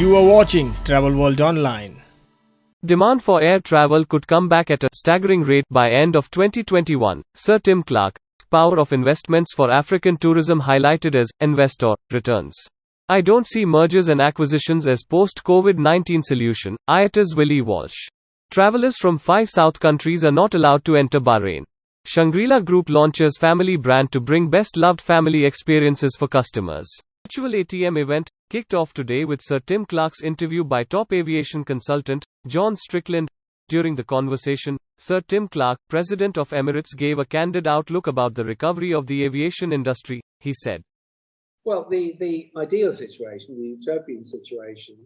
You are watching Travel World Online. Demand for air travel could come back at a staggering rate by end of 2021, Sir Tim Clark, Power of Investments for African Tourism highlighted as Investour returns. I don't see mergers and acquisitions as post-COVID-19 solution, IATA's Willie Walsh. Travelers from 5 South countries are not allowed to enter Bahrain. Shangri-La Group launches Fam.ily brand to bring best-loved family experiences for customers. Virtual ATM event kicked off today with Sir Tim Clark's interview by top aviation consultant John Strickland. During the conversation, Sir Tim Clark, president of Emirates, gave a candid outlook about the recovery of the aviation industry. He said, well, the ideal situation, the utopian situation,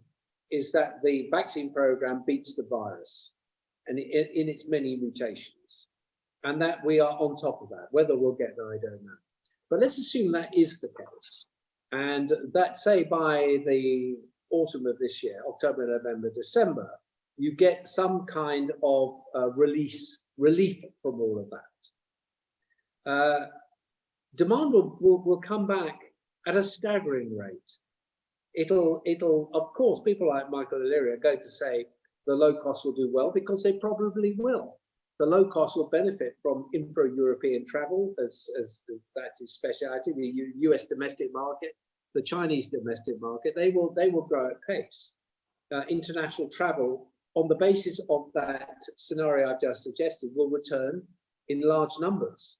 is that the vaccine program beats the virus and in its many mutations, and that we are on top of that. Whether we'll get there, I don't know. But let's assume that is the case. And that, say, by the autumn of this year, October, November, December, you get some kind of relief from all of that. Demand will come back at a staggering rate. It'll, of course, people like Michael O'Leary are going to say the low cost will do well, because they probably will. The low cost will benefit from intra-European travel, as that's his speciality. The US domestic market, the Chinese domestic market, they will grow at pace. International travel, on the basis of that scenario I've just suggested, will return in large numbers,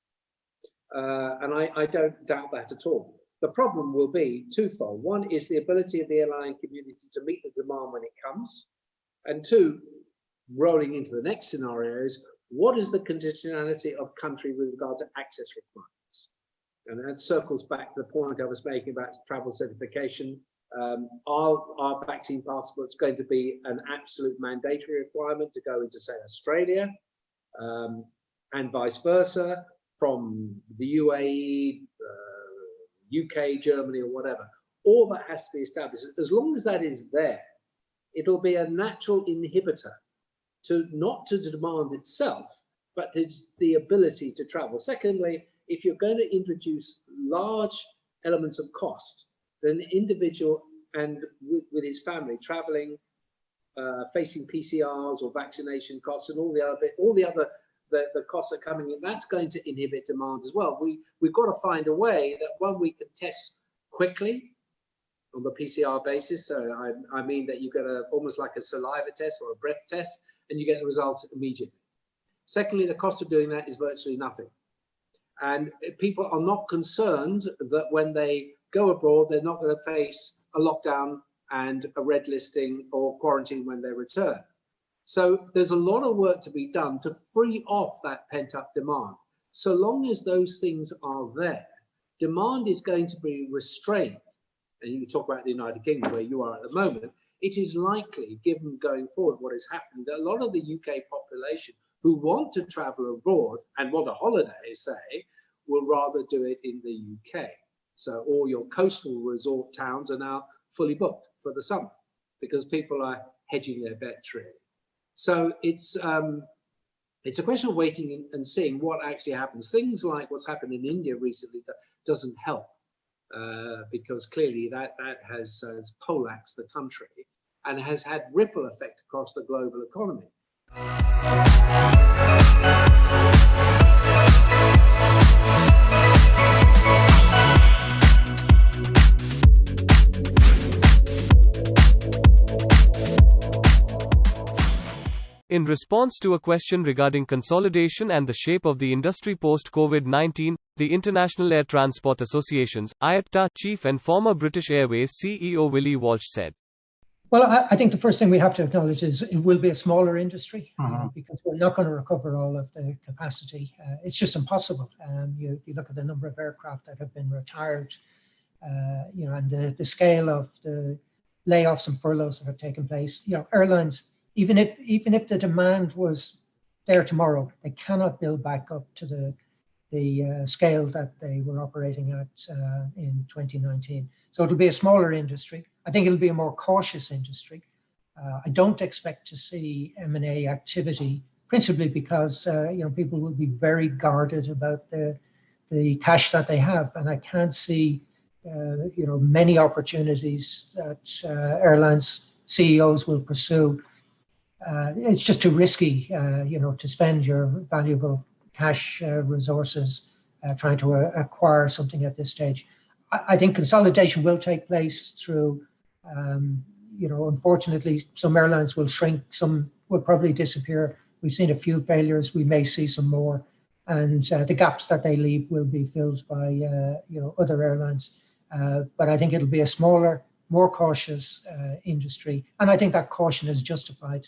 and I don't doubt that at all. The problem will be twofold. One is the ability of the airline community to meet the demand when it comes, and two, rolling into the next scenario, is what is the conditionality of country with regard to access requirements? And that circles back to the point I was making about travel certification. Are vaccine passports going to be an absolute mandatory requirement to go into, say, Australia, and vice versa, from the UAE, UK, Germany, or whatever? All that has to be established. As long as that is there, it'll be a natural inhibitor to not to the demand itself, but the ability to travel. Secondly, if you're going to introduce large elements of cost, then the individual and with his family traveling, facing PCRs or vaccination costs and all the other costs are coming in, that's going to inhibit demand as well. We've got to find a way that, one, we can test quickly on the PCR basis. So I mean that you get almost like a saliva test or a breath test, and you get the results immediately. Secondly, the cost of doing that is virtually nothing. And people are not concerned that when they go abroad, they're not going to face a lockdown and a red listing or quarantine when they return. So there's a lot of work to be done to free off that pent-up demand. So long as those things are there, demand is going to be restrained. And you can talk about the United Kingdom, where you are at the moment. It is likely, given going forward what has happened, that a lot of the UK population who want to travel abroad and want a holiday, say, will rather do it in the UK. So all your coastal resort towns are now fully booked for the summer because people are hedging their bets, really. So it's a question of waiting and seeing what actually happens. Things like what's happened in India recently that doesn't help, because clearly that has poleaxed the country and has had ripple effect across the global economy. in response to a question regarding consolidation and the shape of the industry post-COVID-19, the International Air Transport Association's IATA chief and former British Airways CEO Willie Walsh said, well, I think the first thing we have to acknowledge is it will be a smaller industry because we're not going to recover all of the capacity. It's just impossible. You look at the number of aircraft that have been retired, and the scale of the layoffs and furloughs that have taken place. Airlines, even if the demand was there tomorrow, they cannot build back up to the scale that they were operating at in 2019. So it'll be a smaller industry. I think it'll be a more cautious industry. I don't expect to see M&A activity, principally because people will be very guarded about the cash that they have, and I can't see many opportunities that airlines CEOs will pursue. It's just too risky, to spend your valuable cash resources trying to acquire something at this stage. I think consolidation will take place through, unfortunately, some airlines will shrink, some will probably disappear. We've seen a few failures, we may see some more, and the gaps that they leave will be filled by, other airlines. But I think it'll be a smaller, more cautious industry, and I think that caution is justified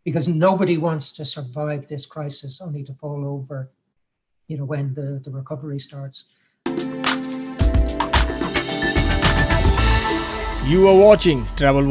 because nobody wants to survive this crisis only to fall over, when the recovery starts. You are watching Travel World.